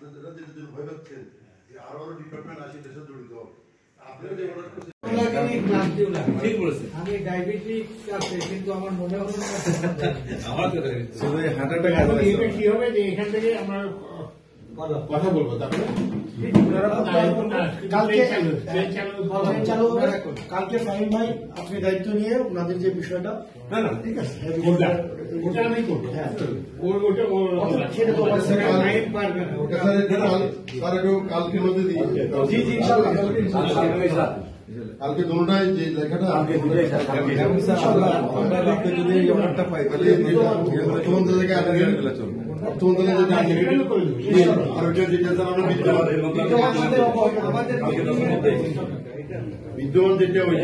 আপনারা যেটা ভয় পাচ্ছেন আরো আরো ডিপার্টমেন্ট আছে দেশের জড়িত আপনারা যে অর্ডার করছেন ঠিক বলেছেন। আমি ডায়াবেটিক আছে কিন্তু আমার মনে হলো না আমার তো হাঁটাটা কি হবে যে এখান থেকে আমার কথা বলবো তারপরে কালকে ফাহিম ভাই আপনি দায়িত্ব নিয়ে ওনাদের যে বিষয়টা না না ঠিক আছে ওটা আমি করবো হ্যাঁ সেটা তো পারবে না ওটা কালকের মধ্যে দিয়ে জি জি ইনশাআল্লাহ কালকে দুটোটায় যে লেখাটা পাই বিদ্যমান যেটা ওই